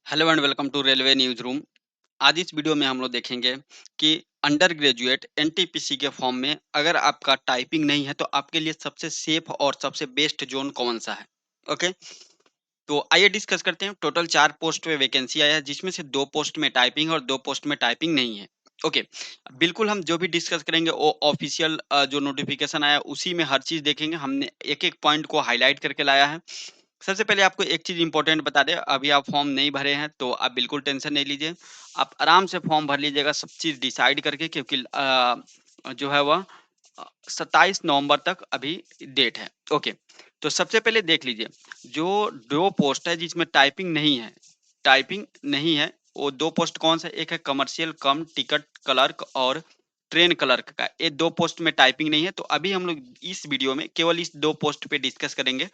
Hello and welcome to railway news room. आज इस video में हम लोग देखेंगे कि अंडर ग्रेजुएट एनटीपीसी के फॉर्म में अगर आपका टाइपिंग नहीं है तो आपके लिए सबसे सेफ और सबसे बेस्ट जोन कौन सा है। ओके, तो आइए डिस्कस करते हैं। टोटल 4 पोस्ट पे वैकेंसी आया है, जिसमें से 2 पोस्ट में टाइपिंग है और 2 पोस्ट में टाइपिंग नहीं है। ओके, बिल्कुल हम जो भी डिस्कस करेंगे वो ऑफिशियल जो नोटिफिकेशन आया उसी में हर चीज़ देखेंगे। हमने एक-एक पॉइंट को हाइलाइट करके लाया है। सबसे पहले आपको एक चीज़ इम्पोर्टेंट बता दें, अभी आप फॉर्म नहीं भरे हैं तो आप बिल्कुल टेंशन नहीं लीजिए। आप आराम से फॉर्म भर लीजिएगा सब चीज़ डिसाइड करके, क्योंकि जो है वह 27 नवंबर तक अभी डेट है। ओके, तो सबसे पहले देख लीजिए, जो 2 पोस्ट है जिसमें टाइपिंग नहीं है, वो 2 पोस्ट कौन सा? एक है कमर्शियल कम टिकट क्लर्क और ट्रेन क्लर्क का। ये 2 पोस्ट में टाइपिंग नहीं है, तो अभी हम लोग इस वीडियो में केवल इस 2 पोस्ट पे डिस्कस करेंगे।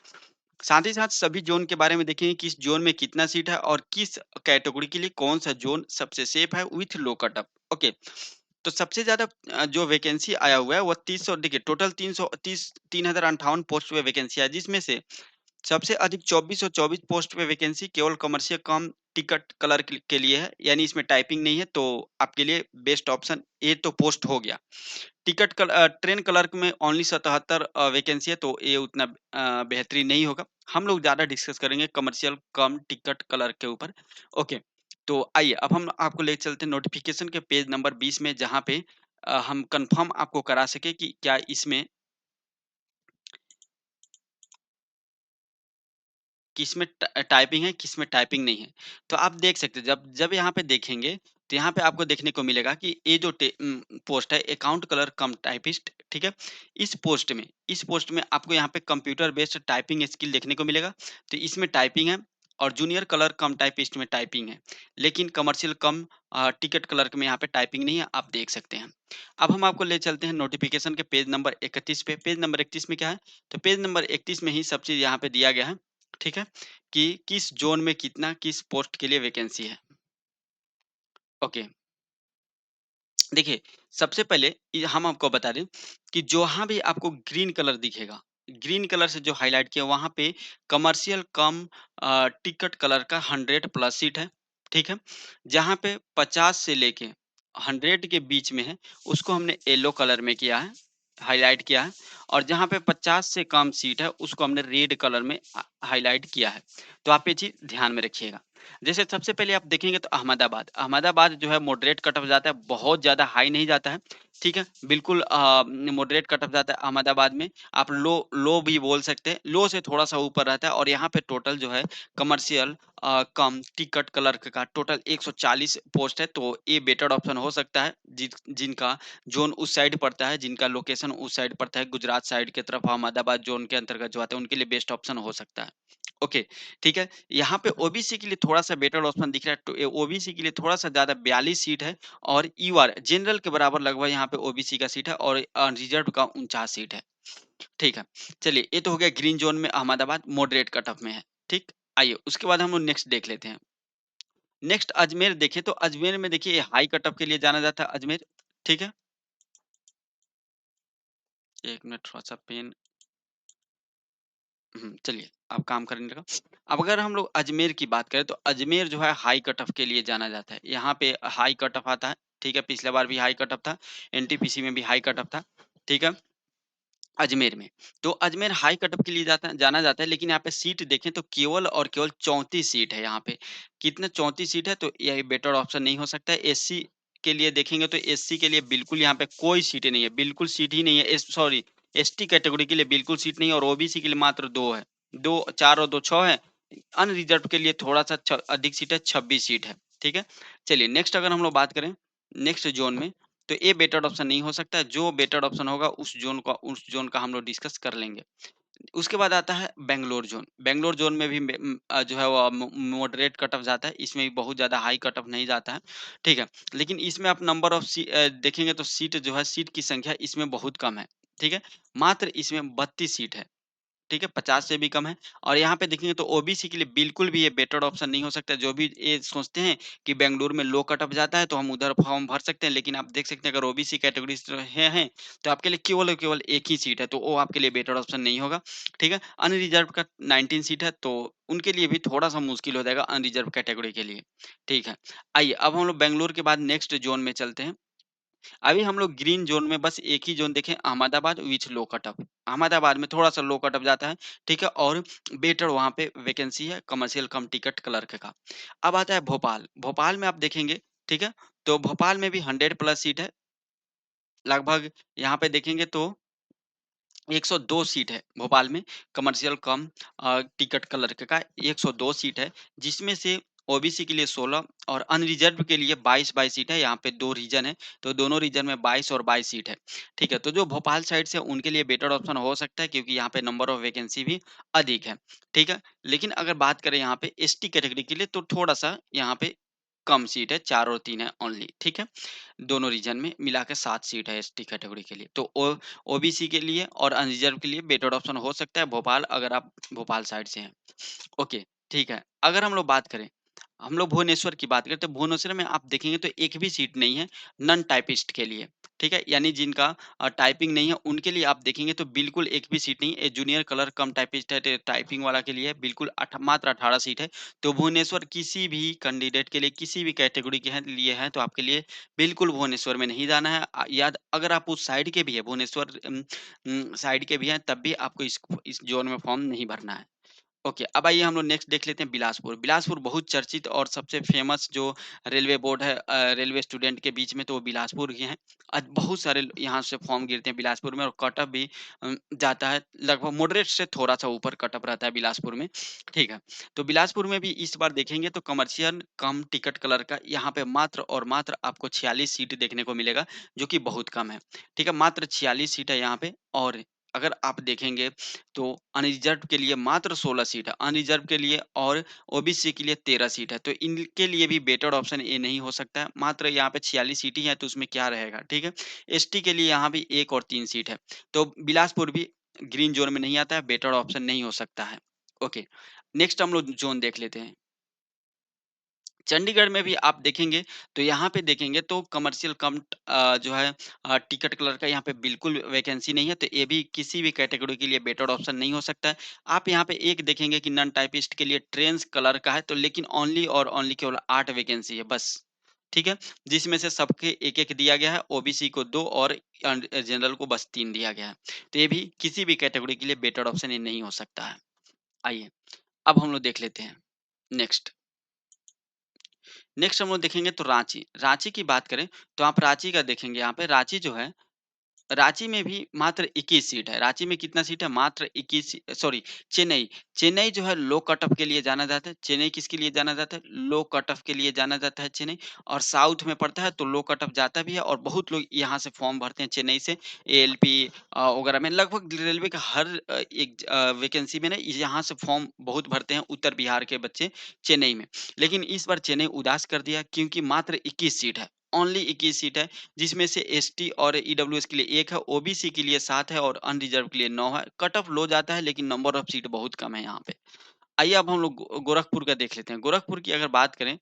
साथ ही साथ सभी ज़ोन के बारे में देखेंगे, किस ज़ोन में कितना सीट है और किस कैटेगरी के लिए कौन-सा ज़ोन सबसे सेफ है with low cut off. Okay, तो सबसे ज़्यादा जो वैकेंसी आया हुआ है वो 300, देखिए टोटल 330 3058 पोस्ट पे वैकेंसी है, जिसमें से सबसे अधिक 2424 पोस्ट पे वैकेंसी केवल कमर्शियल कम टिकट क्लर्क के लिए है, यानी इसमें टाइपिंग नहीं है, तो आपके लिए बेस्ट ऑप्शन ये तो पोस्ट हो गया। ट्रेन क्लर्क में ओनली 77 वैकेंसी है, तो ये उतना बेहतरीन नहीं होगा। हम लोग ज़्यादा डिस्कस करेंगे कमर्शियल कम टिकट क्लर्क के ऊपर। ओके, तो आइए अब हम आपको ले चलते हैं नोटिफ़िकेशन के पेज नंबर 20 में, जहाँ पे हम कन्फर्म आपको करा सकें कि क्या इसमें किसमें टाइपिंग है, किसमें टाइपिंग नहीं है। तो आप देख सकते हैं, जब जब यहाँ पे देखेंगे, तो यहाँ पे आपको देखने को मिलेगा कि ये जो पोस्ट है अकाउंट क्लर्क कम टाइपिस्ट, ठीक है? इस पोस्ट में आपको यहाँ पे कंप्यूटर बेस्ड टाइपिंग स्किल देखने को मिलेगा। तो इसमें टाइपिंग है और जूनियर क्लर्क कम टाइपिस्ट में टाइपिंग है। लेकिन कमर्शियल कम टिकट क्लर्क में यहाँ पे टाइपिंग नहीं है, आप देख सकते हैं। अब हम आपको ले चलते हैं नोटिफ़िकेशन के पेज नंबर 31 पे। पेज नंबर 31 में क्या है? तो पेज नंबर 31 में ही सब चीज़ यहाँ पे दिया गया है। ठीक है? कि किस ज़ोन में कितना किस पोस्ट के लिए वैकेंसी है। ओके, देखिए सबसे पहले हम आपको बता दें कि जहाँ भी आपको ग्रीन कलर दिखेगा, ग्रीन कलर से जो हाइलाइट किया वहाँ पे कमर्शियल कम टिकट कलर का 100 प्लस सीट है, ठीक है? जहाँ पे 50 से लेके 100 के बीच में है, उसको हमने येलो कलर में किया है, हाइलाइट किया है। और जहाँ पे 50 से कम सीट है, उसको हमने रेड कलर में हाइलाइट किया है। तो आप ये चीज़ ध्यान में रखिएगा। जैसे सबसे पहले आप देखेंगे तो अहमदाबाद, अहमदाबाद जो है मॉडरेट कट ऑफ जाता है, बहुत ज़्यादा हाई नहीं जाता है, ठीक है? बिल्कुल मॉडरेट कट ऑफ जाता है अहमदाबाद में। आप लो लो भी बोल सकते हैं, लो से थोड़ा-सा ऊपर रहता है। और यहाँ पे टोटल जो है कमर्शियल कम टिकट क्लर्क का टोटल 140 पोस्ट है, तो ये बेटर ऑप्शन हो सकता है। जिनका ज़ोन उस साइड पड़ता है, जिनका लोकेशन उस साइड पड़ता है, गुजरात साइड की तरफ अहमदाबाद ज़ोन के अंतर्गत जो आता है, उनके लिए बेस्ट ऑप्शन हो सकता है। ओके, ठीक है? यहाँ पे ओबीसी के लिए थोड़ा-सा बेटर ऑप्शन दिख रहा है, तो ए ओबीसी के लिए थोड़ा-सा ज़्यादा 42 सीट है। और यूआर जनरल के बराबर लगभग यहाँ पे ओबीसी का सीट है और रिजर्व्ड का 49 सीट है। ठीक है? चलिए, ये तो हो गया ग्रीन ज़ोन में अहमदाबाद मॉडरेट कट ऑफ में है, ठीक? आइए उसके बाद हम लोग नेक्स्ट देख लेते हैं। नेक्स्ट अजमेर देखें, तो अजमेर में देखिए हाई कट ऑफ के लिए जाना जाता है अजमेर, ठीक है? 1 मिनट थोड़ा-सा पेन। चलिए, आप काम करने लगा। अब अगर हम लोग अजमेर की बात करें, तो अजमेर जो है हाई कट ऑफ के लिए जाना जाता है। यहाँ पे हाई कट ऑफ आता है, ठीक है? पिछला बार भी हाई कट ऑफ था, एनटीपीसी में भी हाई कट ऑफ था, ठीक है? अजमेर में। तो अजमेर हाई कट ऑफ के लिए जाना जाता है, लेकिन यहाँ पे सीट देखें तो केवल और केवल 34 सीट है यहाँ पे। कितना? 34 सीट है, तो ये बेटर ऑप्शन नहीं हो सकता है। एससी के लिए देखेंगे तो एससी के लिए बिल्कुल यहाँ पे कोई सीटें नहीं है, बिल्कुल सीट ही नहीं है। सॉरी, एसटी कैटेगरी के लिए बिल्कुल सीट नहीं है और ओबीसी के लिए मात्र 2 है। 2 4 और 2 6 है। अनरिजर्व्ड के लिए थोड़ा-सा अधिक सीट है, 26 सीट है। ठीक है? चलिए नेक्स्ट अगर हम लोग बात करें, नेक्स्ट ज़ोन में, तो ये बेटर ऑप्शन नहीं हो सकता है। जो बेटर ऑप्शन होगा उस ज़ोन का हम लोग डिस्कस कर लेंगे। उसके बाद आता है बैंगलोर ज़ोन। बैंगलोर ज़ोन में भी जो है वो मॉडरेट कट ऑफ जाता है। इसमें भी बहुत ज़्यादा हाई कट ऑफ नहीं जाता है, ठीक है? लेकिन इसमें आप नंबर ऑफ देखेंगे तो सीट जो है, सीट की संख्या इसमें बहुत कम है, ठीक है? मात्र इसमें 32 सीट है। ठीक है? 50 से भी कम है और यहाँ पे देखेंगे तो ओबीसी के लिए बिल्कुल भी ये बेटर ऑप्शन नहीं हो सकता। जो भी ये सोचते हैं कि बेंगलुरु में लो कट ऑफ जाता है तो हम उधर फॉर्म भर सकते हैं, लेकिन आप देख सकते हैं अगर ओबीसी कैटेगरी से हैं, तो आपके लिए केवल और केवल एक ही सीट है, तो वो आपके लिए बेटर ऑप्शन नहीं होगा, ठीक है? अनरिजर्व्ड का 19 सीट है, तो उनके लिए भी थोड़ा-सा मुश्किल हो जाएगा अनरिजर्व्ड कैटेगरी के लिए, ठीक है? आइए अब हम लोग बेंगलुरु के बाद नेक्स्ट ज़ोन में चलते हैं। अभी हम लोग ग्रीन ज़ोन में बस एक ही ज़ोन देखें, Ahmedabad with low cut off. Ahmedabad में थोड़ा-सा लो कट ऑफ जाता है, ठीक है? और बेटर वहाँ पे वैकेंसी है कमर्शियल कम टिकट क्लर्क का। अब आता है भोपाल, भोपाल में आप देखेंगे, ठीक है? तो भोपाल में भी 100 प्लस सीट है, लगभग यहाँ पे देखेंगे तो 102 सीट है भोपाल में, कमर्शियल कम टिकट क्लर्क का 102 सीट है, जिसमें से ओबीसी के लिए 16 और अनरिजर्व्ड के लिए 22-22 सीट है। यहाँ पे 2 रीजन है, तो दोनों रीजन में 22 और 22 सीट है, ठीक है? तो जो भोपाल साइड से उनके लिए बेटर ऑप्शन हो सकता है, क्योंकि यहाँ पे नंबर ऑफ वैकेंसी भी अधिक है, ठीक है? लेकिन अगर बात करें यहाँ पे एसटी कैटेगरी के लिए, तो थोड़ा-सा यहाँ पे कम सीट है, 4 और 3 है ओनली, ठीक है? दोनों रीजन में मिला के 7 सीट है एसटी कैटेगरी के लिए। तो ओ ओबीसी के लिए और अनरिजर्व के लिए बेटर ऑप्शन हो सकता है भोपाल, अगर आप भोपाल साइड से हैं। ओके, ठीक है। अगर हम लोग बात करें, हम लोग भुवनेश्वर की बात करें, तो भुवनेश्वर में आप देखेंगे तो एक भी सीट नहीं है नॉन टाइपिस्ट के लिए, ठीक है? यानी जिनका टाइपिंग नहीं है, उनके लिए आप देखेंगे तो बिल्कुल एक भी सीट नहीं है। जूनियर क्लर्क कम टाइपिस्ट है, टाइपिंग वाला के लिए बिल्कुल मात्र 18 सीट है। तो भुवनेश्वर किसी भी कैंडिडेट के लिए, किसी भी कैटेगरी के हैं लिए हैं, तो आपके लिए बिल्कुल भुवनेश्वर में नहीं जाना है। याद अगर आप उस साइड के भी हैं, भुवनेश्वर साइड के भी हैं, तब भी आपको इस ज़ोन में फॉर्म नहीं भरना है। ओके, अब आइए हम लोग नेक्स्ट देख लेते हैं बिलासपुर। बिलासपुर बहुत चर्चित और सबसे फेमस जो रेलवे बोर्ड है, रेलवे स्टूडेंट के बीच में, तो वो बिलासपुर ही हैं। आज बहुत सारे यहाँ से फॉर्म गिरते हैं बिलासपुर में और कट ऑफ भी जाता है, लगभग मॉडरेट से थोड़ा-सा ऊपर कट ऑफ रहता है बिलासपुर में, ठीक है। तो बिलासपुर में भी इस बार देखेंगे तो कमर्शियल कम टिकट क्लर्क का यहाँ पे मात्र और मात्र आपको 46 सीट देखने को मिलेगा, जो कि बहुत कम है, ठीक है। मात्र 46 सीट है यहाँ पे। और अगर आप देखेंगे तो अनरिजर्व्ड के लिए मात्र 16 सीट है, अनरिजर्व्ड के लिए और ओबीसी के लिए 13 सीट है। तो इनके लिए भी बेटर ऑप्शन ये नहीं हो सकता है। मात्र यहाँ पे 46 सीट ही है, तो उसमें क्या रहेगा, ठीक है? एसटी के लिए यहाँ भी 1 और 3 सीट है। तो बिलासपुर भी ग्रीन ज़ोन में नहीं आता है, बेटर ऑप्शन नहीं हो सकता है। ओके, नेक्स्ट हम लोग ज़ोन देख लेते हैं। चंडीगढ़ में भी आप देखेंगे तो यहाँ पे देखेंगे तो कमर्शियल कम जो है टिकट क्लर्क का यहाँ पे बिल्कुल वैकेंसी नहीं है, तो ये भी किसी भी कैटेगरी के लिए बेटर ऑप्शन नहीं हो सकता है। आप यहाँ पे एक देखेंगे कि नॉन टाइपिस्ट के लिए ट्रेन्स क्लर्क का है, तो लेकिन ओनली और ओनली केवल 8 वैकेंसी है बस, ठीक है? जिसमें से सबके 1-1 दिया गया है, ओबीसी को 2 और जनरल को बस 3 दिया गया है। तो ये भी किसी भी कैटेगरी के लिए बेटर ऑप्शन ये नहीं हो सकता है। आइए, अब हम लोग देख लेते हैं नेक्स्ट। नेक्स्ट हम लोग देखेंगे तो रांची। रांची की बात करें तो आप रांची का देखेंगे, यहाँ पे रांची जो है, रांची में भी मात्र 21 सीट है। रांची में कितना सीट है? मात्र 21, सॉरी, चेन्नई। चेन्नई जो है लो कट ऑफ के लिए जाना जाता है। चेन्नई किसके लिए जाना जाता है? लो कट ऑफ के लिए जाना जाता है चेन्नई। और साउथ में पड़ता है तो लो कट ऑफ जाता भी है और बहुत लोग यहाँ से फॉर्म भरते हैं चेन्नई से। एएलपी वगैरह में लगभग रेलवे का हर एक वैकेंसी में ना यहाँ से फॉर्म बहुत भरते हैं उत्तर बिहार के बच्चे चेन्नई में। लेकिन इस बार चेन्नई उदास कर दिया, क्योंकि मात्र 21 सीट है। ओनली 21 सीट है, जिसमें से एसटी और ईडब्ल्यूएस के लिए 1 है, ओबीसी के लिए 7 है और अनरिजर्व के लिए 9 है। कट ऑफ लो जाता है, लेकिन नंबर ऑफ सीट बहुत कम है यहाँ पे। आइए अब हम लोग गोरखपुर का देख लेते हैं। गोरखपुर की अगर बात करें,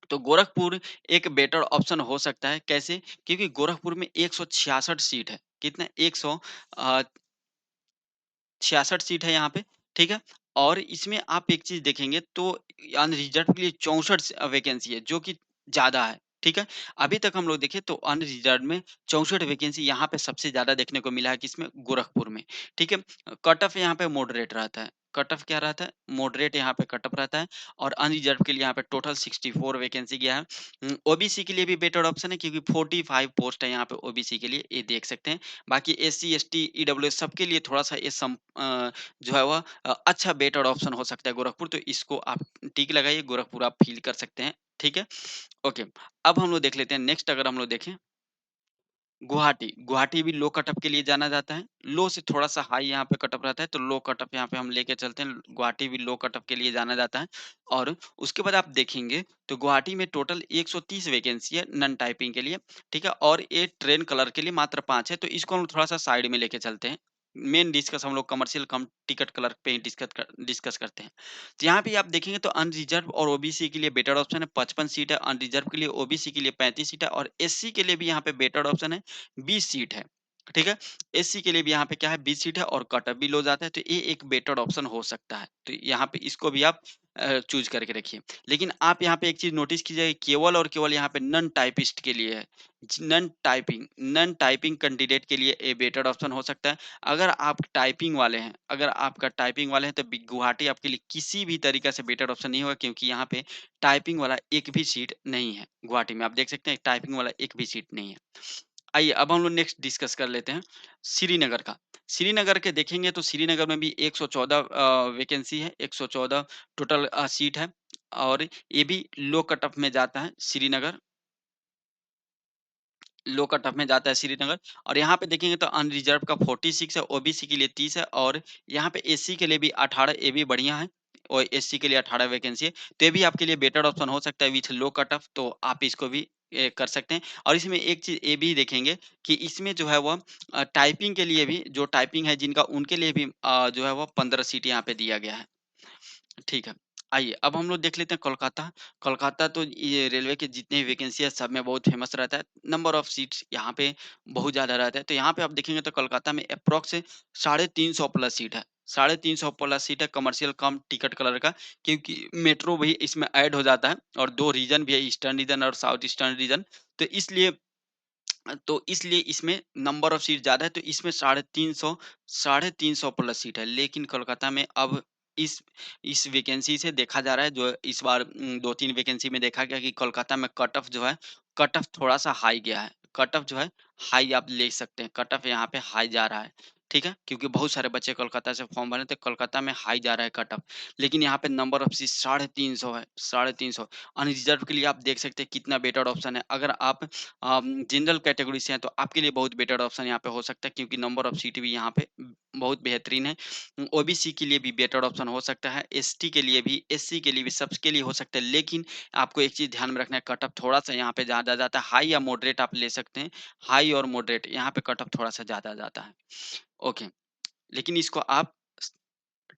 तो गोरखपुर एक बेटर ऑप्शन हो सकता है। कैसे? क्योंकि गोरखपुर में 166 सीट है। कितना? 100 अ, 66 सीट है यहाँ पे, ठीक है? और इसमें आप एक चीज़ देखेंगे तो अनरिजर्व्ड के लिए 64 वैकेंसी है, जो कि ज़्यादा है, ठीक है? अभी तक हम लोग देखें तो अनरिजर्व्ड में 64 वैकेंसी यहाँ पे सबसे ज़्यादा देखने को मिला है, किसमें? गोरखपुर में, ठीक है? कट ऑफ यहाँ पे मॉडरेट रहता है। कट ऑफ क्या रहता है? मॉडरेट यहाँ पे कट ऑफ रहता है। और अनरिजर्व्ड के लिए यहाँ पे टोटल 64 वैकेंसी गया है। ओबीसी के लिए भी बेटर ऑप्शन है, क्योंकि 45 पोस्ट है यहाँ पे ओबीसी के लिए, ये देख सकते हैं। बाकी एससी, एसटी, ईडब्ल्यूएस सबके लिए थोड़ा-सा ये जो है वह अच्छा बेटर ऑप्शन हो सकता है गोरखपुर, तो इसको आप टिक लगाइए, गोरखपुर आप फ़ील कर सकते हैं, ठीक है? ओके, अब हम लोग देख लेते हैं नेक्स्ट। अगर हम लोग देखें गुवाहाटी, गुवाहाटी भी लो कट ऑफ के लिए जाना जाता है। लो से थोड़ा-सा हाई यहाँ पे कट ऑफ रहता है, तो लो कट ऑफ यहाँ पे हम लेके चलते हैं। गुवाहाटी भी लो कट ऑफ के लिए जाना जाता है। और उसके बाद आप देखेंगे तो गुवाहाटी में टोटल 130 वैकेंसी है नॉन टाइपिंग के लिए, ठीक है? और ये ट्रेन क्लर्क के लिए मात्र 5 है, तो इसको हम थोड़ा-सा साइड में लेके चलते हैं। मेन डिस्कस हम लोग कमर्शियल कम टिकट क्लर्क पे ही डिस्कस करते हैं। तो यहाँ पे आप देखेंगे तो अनरिजर्व और ओबीसी के लिए बेटर ऑप्शन है 55 सीट है, अनरिजर्व के लिए ओबीसी के लिए 35 सीट है और एससी के लिए भी यहाँ पे बेटर ऑप्शन है 20 सीट है। ठीक है? एससी के लिए भी यहाँ पे क्या है 20 सीट है और कट ऑफ भी लो जाता है, तो ये एक बेटर ऑप्शन हो सकता है। तो यहाँ पे इसको भी आप चूज़ करके रखिए। लेकिन आप यहाँ पे एक चीज़ नोटिस कीजिए केवल और केवल यहाँ पे नॉन टाइपिस्ट के लिए है। नॉन टाइपिंग कैंडिडेट के लिए ए बेटर ऑप्शन हो सकता है। अगर आप टाइपिंग वाले हैं, अगर आपका टाइपिंग वाले हैं तो गुवाहाटी आपके लिए किसी भी तरीका से बेटर ऑप्शन नहीं होगा क्योंकि यहाँ पे टाइपिंग वाला एक भी सीट नहीं है। गुवाहाटी में आप देख सकते हैं टाइपिंग वाला एक भी सीट नहीं है। आइए अब हम लोग नेक्स्ट डिस्कस कर लेते हैं श्रीनगर का। श्रीनगर के देखेंगे तो श्रीनगर में भी 114 वैकेंसी है, 114 टोटल सीट है और ये भी लो कट ऑफ में जाता है श्रीनगर। लो कट ऑफ में जाता है श्रीनगर और यहाँ पे देखेंगे तो अनरिजर्व का 46 है, ओबीसी के लिए 30 है और यहाँ पे एससी के लिए भी 18, ये भी बढ़िया है और एससी के लिए 18 वैकेंसी है। तो ये भी आपके लिए बेटर ऑप्शन हो सकता है विथ लो कट ऑफ, तो आप इसको भी कर सकते हैं। और इसमें एक चीज़ ये भी देखेंगे कि इसमें जो है वो टाइपिंग के लिए भी जो टाइपिंग है जिनका उनके लिए भी जो है वो 15 सीट यहाँ पे दिया गया है। ठीक है। आइए, अब हम लोग देख लेते हैं कोलकाता। कोलकाता तो ये रेलवे के जितने भी वैकेंसी है सब में बहुत फेमस रहता है। नंबर ऑफ सीट्स यहाँ पे बहुत ज़्यादा रहता है। तो यहाँ पे आप देखेंगे तो कोलकाता में एप्रॉक्स 350 प्लस सीट है। 350 प्लस सीट है कमर्शियल कम टिकट कलर का क्योंकि मेट्रो भी इसमें ऐड हो जाता है और 2 रीजन भी है ईस्टर्न रीजन और साउथ ईस्टर्न रीजन। तो इसलिए इसमें नंबर ऑफ सीट ज़्यादा है तो इसमें 350 प्लस सीट है। लेकिन कोलकाता में अब इस इस वैकेंसी से देखा जा रहा है जो इस बार 2-3 वैकेंसी में देखा गया कि कोलकाता में कट ऑफ जो है, कट ऑफ थोड़ा-सा हाई गया है। कट ऑफ जो है हाई आप ले सकते हैं, कट ऑफ यहाँ पे हाई जा रहा है। ठीक है? क्योंकि बहुत सारे बच्चे कोलकाता से फॉर्म भरे थे, कोलकाता में हाई जा रहा है कट ऑफ। लेकिन यहाँ पे नंबर ऑफ सीट 350 है, 350 अनरिजर्व के लिए आप देख सकते हैं कितना बेटर ऑप्शन है। अगर आप जनरल कैटेगरी से हैं तो आपके लिए बहुत बेटर ऑप्शन यहाँ पे हो सकता है क्योंकि नंबर ऑफ सीट भी यहाँ पे बहुत बेहतरीन है। ओबीसी के लिए भी बेटर ऑप्शन हो सकता है, एसटी के लिए भी, एससी के लिए भी, सबके लिए हो सकता है। लेकिन आपको एक चीज़ ध्यान में रखना है कट ऑफ थोड़ा-सा यहाँ पे ज़्यादा जाता है, हाई या मॉडरेट आप ले सकते हैं। हाई और मॉडरेट यहाँ पे कट ऑफ थोड़ा-सा ज़्यादा जाता है। ओके, लेकिन इसको आप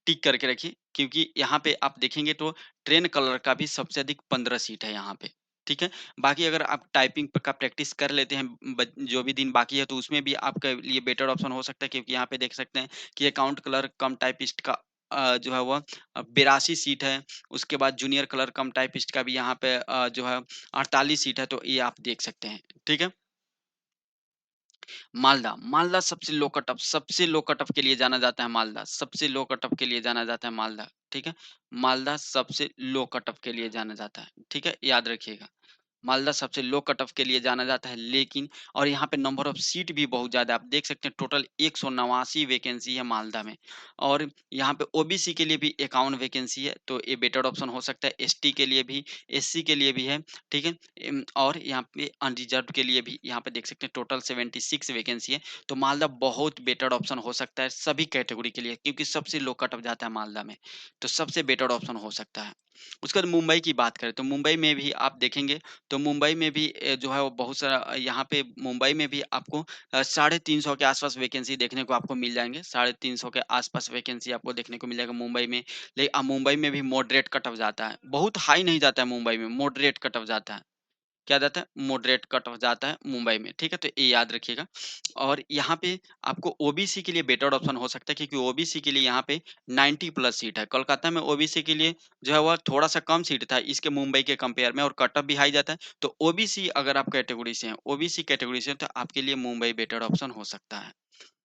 टिक करके रखिए क्योंकि यहाँ पे आप देखेंगे तो ट्रेन कलर का भी सबसे अधिक 15 सीट है यहाँ पे, ठीक है? बाकी अगर आप टाइपिंग का प्रैक्टिस कर लेते हैं जो भी दिन बाकी है तो उसमें भी आपके लिए बेटर ऑप्शन हो सकता है क्योंकि यहाँ पे देख सकते हैं कि अकाउंट क्लर्क कम टाइपिस्ट का जो है वो 82 सीट है। उसके बाद जूनियर क्लर्क कम टाइपिस्ट का भी यहाँ पे जो है 48 सीट है तो ये आप देख सकते हैं, ठीक है? मालदा, मालदा सबसे लो कट ऑफ के लिए जाना जाता है मालदा, सबसे लो कट ऑफ के लिए जाना जाता है मालदा, ठीक है? मालदा सबसे लो कट ऑफ के लिए जाना जाता है, ठीक है? याद रखिएगा। मालदा सबसे लो कट ऑफ के लिए जाना जाता है लेकिन और यहाँ पे नंबर ऑफ सीट भी बहुत ज़्यादा है। आप देख सकते हैं टोटल 189 वैकेंसी है मालदा में और यहाँ पे ओबीसी के लिए भी 51 वैकेंसी है तो ये बेटर ऑप्शन हो सकता है। एसटी के लिए भी, एससी के लिए भी है, ठीक है? और यहाँ पे अनरिजर्व्ड के लिए भी यहाँ पे देख सकते हैं टोटल 76 वैकेंसी है। तो मालदा बहुत बेटर ऑप्शन हो सकता है सभी कैटेगरी के लिए क्योंकि सबसे लो कट ऑफ जाता है मालदा में। तो सबसे बेटर ऑप्शन हो सकता है। उसके बाद मुंबई की बात करें तो मुंबई में भी आप देखेंगे तो मुंबई में भी जो है वो बहुत सारा यहाँ पे मुंबई में भी आपको 350 के आसपास वैकेंसी देखने को आपको मिल जाएँगे। 350 के आसपास वैकेंसी आपको देखने को मिल जाएगा मुंबई में। मुंबई में भी मॉडरेट कट ऑफ जाता है। बहुत हाई नहीं जाता है मुंबई में, मॉडरेट कट ऑफ जाता है। क्या जाता है? मॉडरेट कट ऑफ जाता है मुंबई में, ठीक है? तो ये याद रखिएगा और यहाँ पे आपको ओबीसी के लिए बेटर ऑप्शन हो सकता है क्योंकि ओबीसी के लिए यहाँ पे 90 प्लस सीट है। कोलकाता में ओबीसी के लिए जो है वह थोड़ा-सा कम सीट था इसके मुंबई के कंपेयर में और कट ऑफ भी हाई जाता है। तो ओबीसी अगर आप कैटेगरी से हैं ओबीसी कैटेगरी से हैं तो आपके लिए मुंबई बेटर ऑप्शन हो सकता है।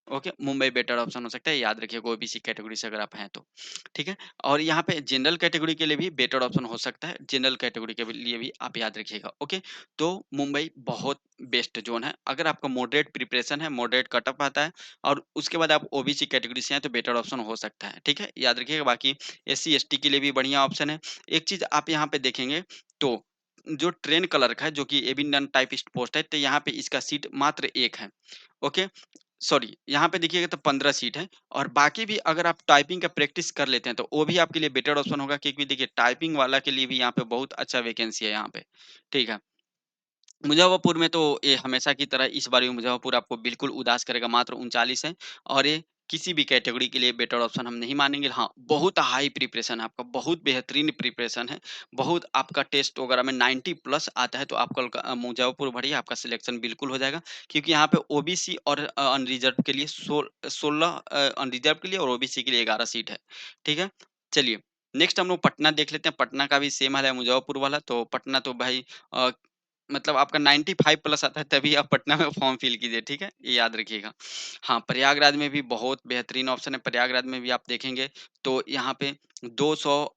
ओके, मुंबई बेटर ऑप्शन हो सकता है, याद रखिएगा ओबीसी कैटेगरी से अगर आप हैं तो, ठीक है? और यहाँ पे जनरल कैटेगरी के लिए भी बेटर ऑप्शन हो सकता है, जनरल कैटेगरी के भी लिए भी आप याद रखिएगा, ओके? तो मुंबई बहुत बेस्ट ज़ोन है, अगर आपका मॉडरेट प्रिपरेशन है, मॉडरेट कट-ऑफ आता है और उसके बाद आप ओबीसी कैटेगरी से हैं तो बेटर ऑप्शन हो सकता है, ठीक है? याद रखिएगा बाकी एससी, एसटी के लिए भी बढ़िया ऑप्शन है। एक चीज़ आप यहाँ पे देखेंगे तो जो ट्रेन क्लर्क है, जो कि ये भी नॉन टाइपिस्ट पोस्ट है, तो यहाँ पे इसका सीट मात्र 1 है, ओके? सॉरी यहाँ पे देखिएगा तो 15 सीट है और बाकी भी अगर आप टाइपिंग का प्रैक्टिस कर लेते हैं तो वो भी आपके लिए बेटर ऑप्शन होगा क्योंकि देखिए टाइपिंग वाला के लिए भी यहाँ पे बहुत अच्छा वैकेंसी है यहाँ पे, ठीक है। मुज़फ़्फ़रपुर में तो ये हमेशा की तरह इस बार भी मुज़फ़्फ़रपुर आपको बिल्कुल उदास करेगा, मात्र 39 है और ये किसी भी कैटेगरी के लिए बेटर ऑप्शन हम नहीं मानेंगे। हाँ, बहुत हाई प्रिपरेशन है आपका, बहुत बेहतरीन प्रिपरेशन है, बहुत आपका टेस्ट वगैरह में 90 प्लस आता है तो आप मुज़फ़्फ़रपुर भरिए, आपका सिलेक्शन बिल्कुल हो जाएगा। क्योंकि यहाँ पे ओबीसी और अनरिज़र्व्ड के लिए 16 अनरिज़र्व्ड के लिए और ओबीसी के लिए 11 सीट है। ठीक है? चलिए, नेक्स्ट हम लोग पटना देख लेते हैं। पटना का भी सेम हाल है मुज़फ़्फ़रपुर वाला, तो पटना तो भाई अ, मतलब आपका 95 प्लस आता है तभी आप पटना में फॉर्म फिल कीजिए, ठीक है? ये याद रखिएगा। हाँ, प्रयागराज में भी बहुत बेहतरीन ऑप्शन है। प्रयागराज में भी आप देखेंगे तो यहाँ पे 200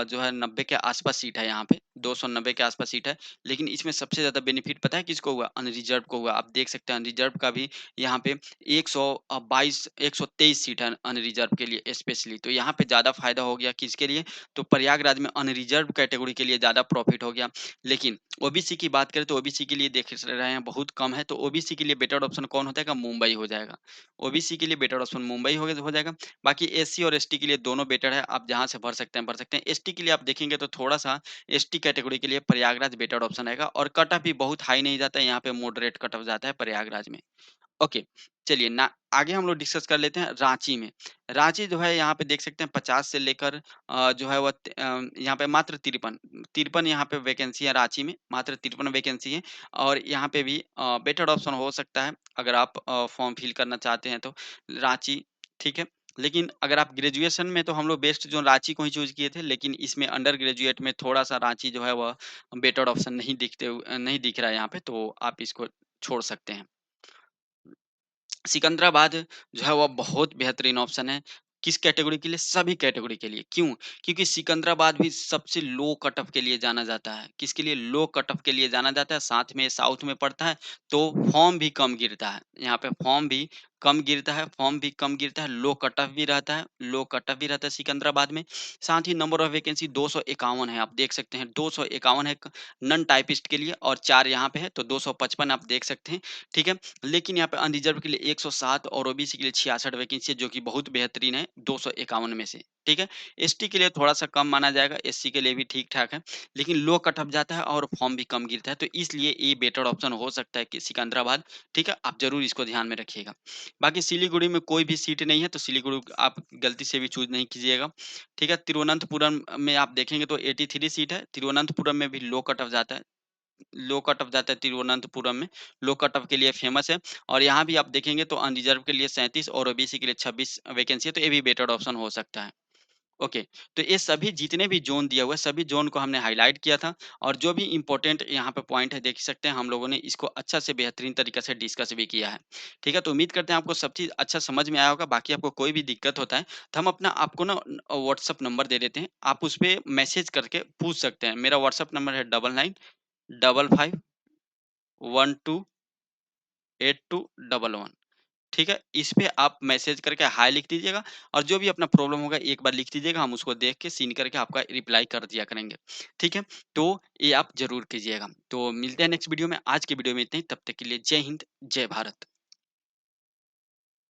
जो है 90 के आस-पास सीट है यहाँ पे, 290 के आस-पास सीट है। लेकिन इसमें सबसे ज़्यादा बेनिफिट पता है किसको हुआ? अनरिज़र्व्ड को हुआ। आप देख सकते हैं अनरिज़र्व्ड का भी यहाँ पे 123 सीट है अनरिज़र्व्ड के लिए स्पेशली। तो यहाँ पे ज़्यादा फ़ायदा हो गया किसके लिए? तो प्रयागराज में अनरिज़र्व्ड कैटेगरी के लिए ज़्यादा प्रॉफ़िट हो गया। लेकिन ओबीसी की बात करें तो ओबीसी के लिए देख रहे हैं बहुत कम है, तो ओबीसी के लिए बेटर ऑप्शन कौन हो जाएगा? मुंबई हो जाएगा। ओबीसी के लिए बेटर ऑप्शन मुंबई हो जाएगा। बाकी एससी और एसटी के लिए दोनों बेटर है, आप जहाँ से भर सकते हैं भर सकते हैं। एसटी के लिए आप देखेंगे तो थोड़ा-सा एसटी कैटेगरी के लिए प्रयागराज बेटर ऑप्शन रहेगा और कट ऑफ भी बहुत हाई नहीं जाता है, यहाँ पे मॉडरेट कट ऑफ जाता है प्रयागराज में। ओके, चलिए ना आगे हम लोग डिस्कस कर लेते हैं रांची में। रांची जो है यहाँ पे देख सकते हैं 50 से लेकर जो है यहाँ पे मात्र 53 यहाँ पे वैकेंसी है रांची में, मात्र 53 वैकेंसी है और यहाँ पे भी बेटर ऑप्शन हो सकता है अगर आप फॉर्म फिल करना चाहते हैं तो रांची, ठीक है? लेकिन अगर आप ग्रेजुएशन में तो हम लोग बेस्ट जो रांची को ही चूज़ किए थे, लेकिन इसमें अंडर ग्रेजुएट में थोड़ा-सा रांची जो है वह बेटर ऑप्शन नहीं दिख रहा है यहाँ पे, तो आप इसको छोड़ सकते हैं। सिकंदराबाद जो है वो बहुत बेहतरीन ऑप्शन है। किस कैटेगरी के लिए? सभी कैटेगरी के लिए। क्यों? क्योंकि सिकंदराबाद भी सबसे लो कट ऑफ के लिए जाना जाता है। किसके लिए? लो कट ऑफ के लिए जाना जाता है, साथ में साउथ में पड़ता है, तो फॉर्म भी कम गिरता है। यहाँ पे फॉर्म भी कम गिरता है, लो कट ऑफ भी रहता है, सिकंदराबाद में। साथ ही नंबर ऑफ वैकेंसी 251 है, आप देख सकते हैं 251 है नॉन टाइपिस्ट के लिए और 4 यहाँ पे है, तो 255 आप देख सकते हैं, ठीक है? लेकिन यहाँ पे अनरिजर्व के लिए 107 और ओबीसी के लिए 66 वैकेंसी है जो कि बहुत बेहतरीन है 251 में से, ठीक है? एसटी के लिए थोड़ा-सा कम माना जाएगा, एससी के लिए भी ठीक-ठाक है, लेकिन लो कट ऑफ जाता है और फॉर्म भी कम गिरता है, तो इसलिए ये बेटर ऑप्शन हो सकता है कि सिकंदराबाद, ठीक है? आप ज़रूर इसको ध्यान में रखिएगा। बाकी सिलीगुड़ी में कोई भी सीट नहीं है, तो सिलीगुड़ी आप गलती से भी चूज़ नहीं कीजिएगा, ठीक है? तिरुवनंतपुरम में आप देखेंगे तो 83 सीट है, तिरुवनंतपुरम में भी लो कट ऑफ जाता है। लो कट ऑफ जाता है तिरुवनंतपुरम में, लो कट ऑफ के लिए फेमस है और यहाँ भी आप देखेंगे तो अनरिजर्व के लिए 37 और ओबीसी के लिए 26 वैकेंसी है, तो ये भी बेटर ऑप्शन हो सकता है। ओके, तो ये सभी जितने भी ज़ोन दिया हुआ है, सभी ज़ोन को हमने हाइलाइट किया था और जो भी इम्पोर्टेंट यहाँ पे पॉइंट है, देख सकते हैं हम लोगों ने इसको अच्छा से बेहतरीन तरीके से डिस्कस भी किया है। ठीक है, तो उम्मीद करते हैं आपको सब चीज़ अच्छा समझ में आया होगा, बाकी आपको कोई भी दिक्कत होता है, तो हम अपना आपको ना व्हाट्सएप नंबर दे देते हैं, आप उस पे मैसेज करके पूछ सकते हैं। मेरा व्हाट्सएप नंबर है 99 55 128211, ठीक है? इस पे आप मैसेज करके हाय लिख दीजिएगा और जो भी अपना प्रॉब्लम होगा एक बार लिख दीजिएगा, हम उसको देख के सीन करके आपका रिप्लाई कर दिया करेंगे, ठीक है? तो ये आप ज़रूर कीजिएगा। तो मिलते हैं नेक्स्ट वीडियो में, आज की वीडियो में इतना ही, तब तक के लिए जय हिंद, जय भारत।